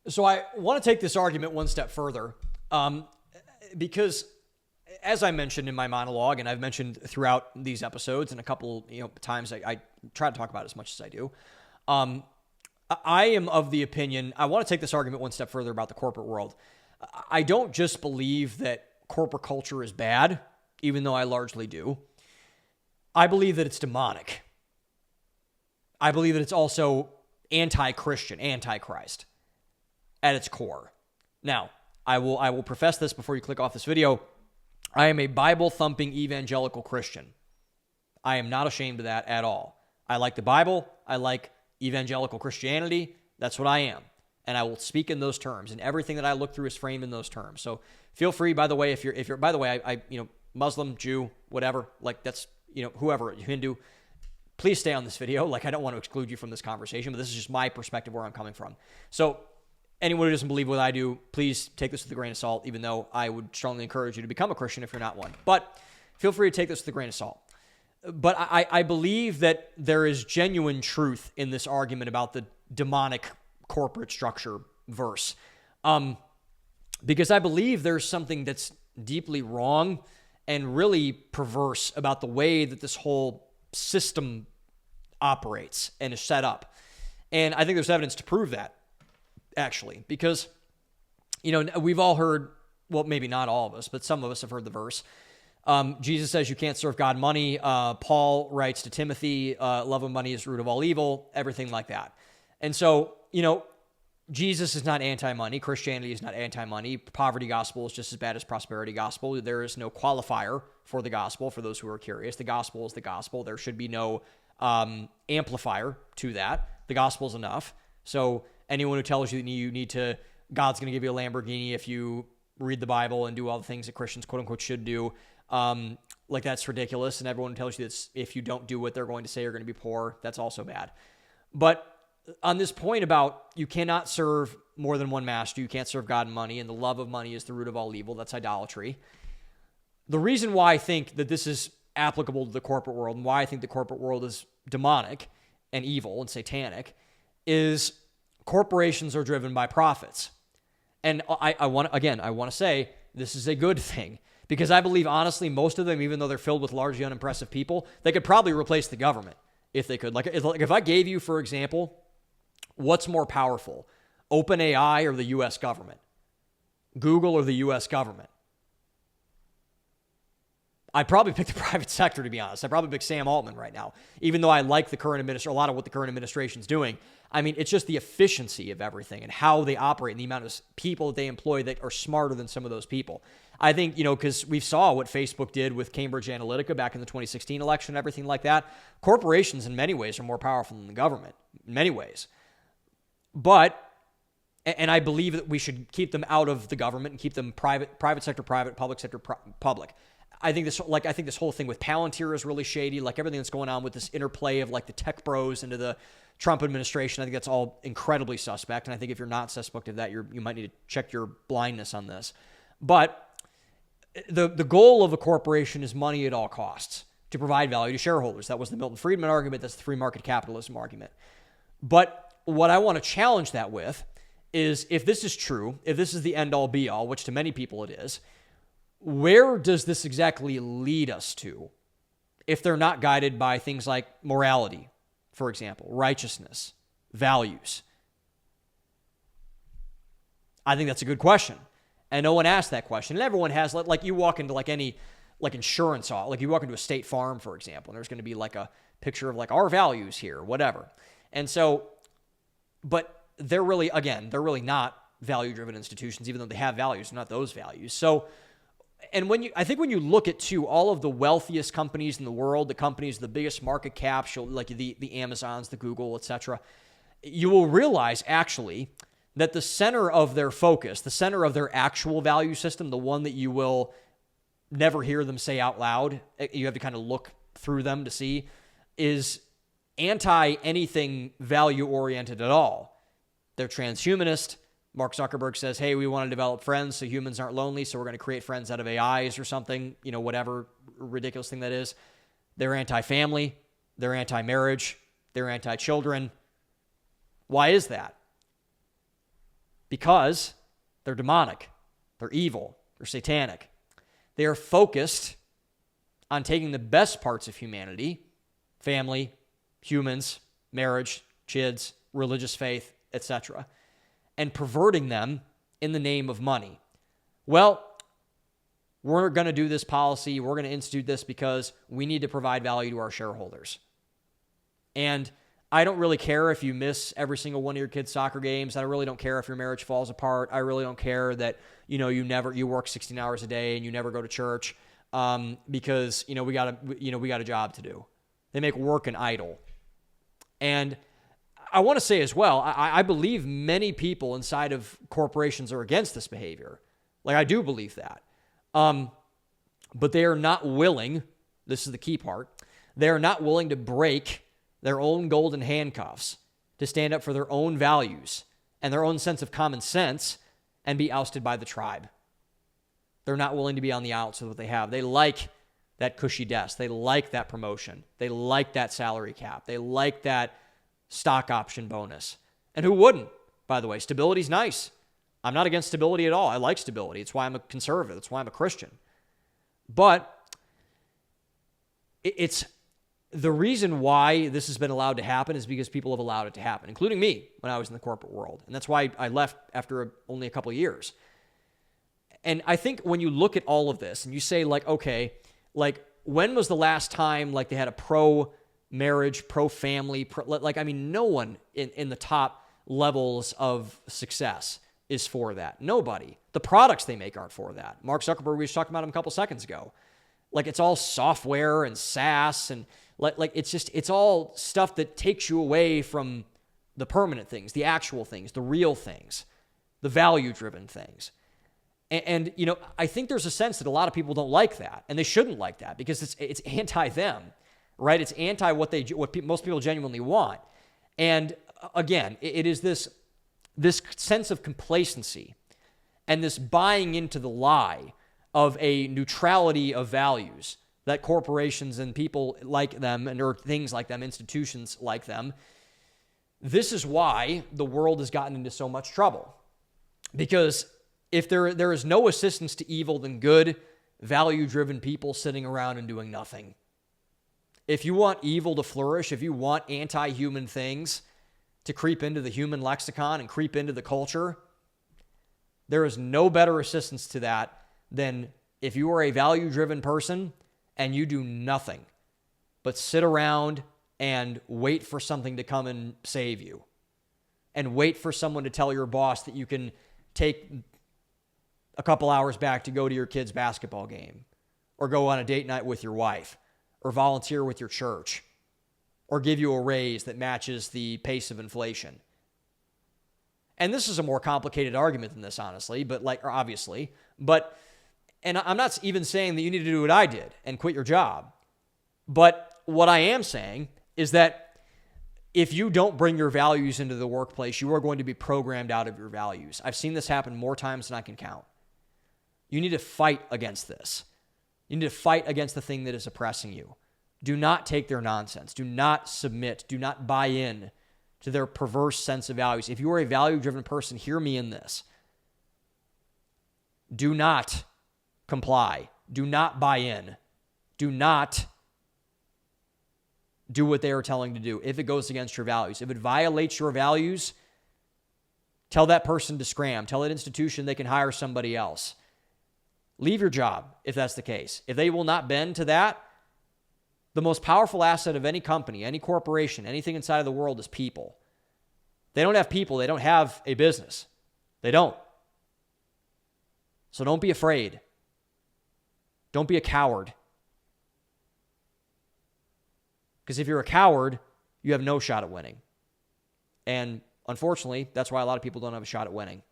So I want to take this argument one step further, because as I mentioned in my monologue, and I've mentioned throughout these episodes, and a couple times I try to talk about it as much as I do, I am of the opinion, I want to take this argument one step further about the corporate world. I don't just believe that corporate culture is bad, even though I largely do. I believe that it's demonic. I believe that it's also anti-Christian, anti-Christ at its core. Now, I will profess this before you click off this video. I am a Bible-thumping evangelical Christian. I am not ashamed of that at all. I like the Bible. I like evangelical Christianity. That's what I am. And I will speak in those terms. And everything that I look through is framed in those terms. So feel free, by the way, if you're by the way, I Muslim, Jew, whatever, like that's, whoever, Hindu, please stay on this video. Like, I don't want to exclude you from this conversation, but this is just my perspective where I'm coming from. So anyone who doesn't believe what I do, please take this with a grain of salt, even though I would strongly encourage you to become a Christian if you're not one. But feel free to take this with a grain of salt. But I believe that there is genuine truth in this argument about the demonic corporate structure verse. Because I believe there's something that's deeply wrong and really perverse about the way that this whole system operates and is set up. And I think there's evidence to prove that, actually, because, we've all heard, well, maybe not all of us, but some of us have heard the verse. Jesus says you can't serve God and money. Paul writes to Timothy, love of money is the root of all evil, everything like that. And so, Jesus is not anti-money. Christianity is not anti-money. Poverty gospel is just as bad as prosperity gospel. There is no qualifier for the gospel, for those who are curious. The gospel is the gospel. There should be no amplifier to that. The gospel is enough. So anyone who tells you that you need to, God's going to give you a Lamborghini if you read the Bible and do all the things that Christians quote unquote should do, like that's ridiculous. And everyone tells you that if you don't do what they're going to say, you're going to be poor. That's also bad. But on this point about you cannot serve more than one master, you can't serve God and money, and the love of money is the root of all evil, that's idolatry. The reason why I think that this is applicable to the corporate world and why I think the corporate world is demonic and evil and satanic is corporations are driven by profits. And I want to say this is a good thing, because I believe, honestly, most of them, even though they're filled with largely unimpressive people, they could probably replace the government if they could. Like if I gave you, for example, what's more powerful, OpenAI or the U.S. government? Google or the U.S. government? I'd probably pick the private sector, to be honest. I'd probably pick Sam Altman right now, even though I like the current administration, a lot of what the current administration is doing. I mean, it's just the efficiency of everything and how they operate and the amount of people that they employ that are smarter than some of those people. I think, because we saw what Facebook did with Cambridge Analytica back in the 2016 election and everything like that. Corporations, in many ways, are more powerful than the government, in many ways. But, and I believe that we should keep them out of the government and keep them private sector private, public sector public. I think this whole thing with Palantir is really shady. Like everything that's going on with this interplay of like the tech bros into the Trump administration, I think that's all incredibly suspect. And I think if you're not suspect of that, you might need to check your blindness on this. But the goal of a corporation is money at all costs, to provide value to shareholders. That was the Milton Friedman argument. That's the free market capitalism argument. But what I want to challenge that with is, if this is true, if this is the end all be all, which to many people it is, where does this exactly lead us to if they're not guided by things like morality, for example, righteousness, values? I think that's a good question. And no one asked that question. And everyone has, like you walk into like any like insurance, like you walk into a State Farm, for example, and there's going to be like a picture of like our values here, whatever. And so, but they're really not value-driven institutions, even though they have values, not those values. So, and I think when you look at all of the wealthiest companies in the world, the companies, the biggest market caps, like the Amazons, the Google, etc., you will realize actually that the center of their focus, the center of their actual value system, the one that you will never hear them say out loud, you have to kind of look through them to see, is anti-anything value-oriented at all. They're transhumanist. Mark Zuckerberg says, hey, we want to develop friends so humans aren't lonely, so we're going to create friends out of AIs or something, whatever ridiculous thing that is. They're anti-family. They're anti-marriage. They're anti-children. Why is that? because they're demonic, they're evil, they're satanic. They are focused on taking the best parts of humanity, family, humans, marriage, kids, religious faith, etc., and perverting them in the name of money. Well, we're going to do this policy, we're going to institute this because we need to provide value to our shareholders. And I don't really care if you miss every single one of your kids' soccer games. I really don't care if your marriage falls apart. I really don't care that, you work 16 hours a day and you never go to church because, we got a job to do. They make work an idol. And I want to say as well, I believe many people inside of corporations are against this behavior. Like, I do believe that. But they are not willing, this is the key part, they are not willing to break their own golden handcuffs to stand up for their own values and their own sense of common sense and be ousted by the tribe. They're not willing to be on the outs with what they have. They like that cushy desk. They like that promotion. They like that salary cap. They like that stock option bonus. And who wouldn't, by the way? Stability's nice. I'm not against stability at all. I like stability. It's why I'm a conservative. It's why I'm a Christian. But it's the reason why this has been allowed to happen is because people have allowed it to happen, including me when I was in the corporate world. And that's why I left after only a couple of years. And I think when you look at all of this and you say, like, okay, like, when was the last time, like, they had a pro-marriage, pro-family, no one in the top levels of success is for that. Nobody. The products they make aren't for that. Mark Zuckerberg, we was talking about him a couple seconds ago. Like, it's all software and SaaS and it's all stuff that takes you away from the permanent things, the actual things, the real things, the value-driven things. And I think there's a sense that a lot of people don't like that, and they shouldn't like that because it's anti-them, right? It's anti what most people genuinely want. And again, it is this sense of complacency and this buying into the lie of a neutrality of values that corporations and people like them or things like them, institutions like them, this is why the world has gotten into so much trouble. Because if there is no assistance to evil than good, value-driven people sitting around and doing nothing. If you want evil to flourish, if you want anti-human things to creep into the human lexicon and creep into the culture, there is no better assistance to that than if you are a value-driven person and you do nothing but sit around and wait for something to come and save you and wait for someone to tell your boss that you can take a couple hours back to go to your kid's basketball game or go on a date night with your wife or volunteer with your church or give you a raise that matches the pace of inflation. And this is a more complicated argument than this, honestly, obviously. And I'm not even saying that you need to do what I did and quit your job. But what I am saying is that if you don't bring your values into the workplace, you are going to be programmed out of your values. I've seen this happen more times than I can count. You need to fight against this. You need to fight against the thing that is oppressing you. Do not take their nonsense. Do not submit. Do not buy in to their perverse sense of values. If you are a value-driven person, hear me in this. Do not comply. Do not buy in. Do not do what they are telling to do if it goes against your values. If it violates your values, tell that person to scram. Tell that institution they can hire somebody else. Leave your job if that's the case. If they will not bend to that, the most powerful asset of any company, any corporation, anything inside of the world is people. They don't have people. They don't have a business. They don't. So don't be afraid. Don't be a coward. Because if you're a coward, you have no shot at winning. And unfortunately, that's why a lot of people don't have a shot at winning.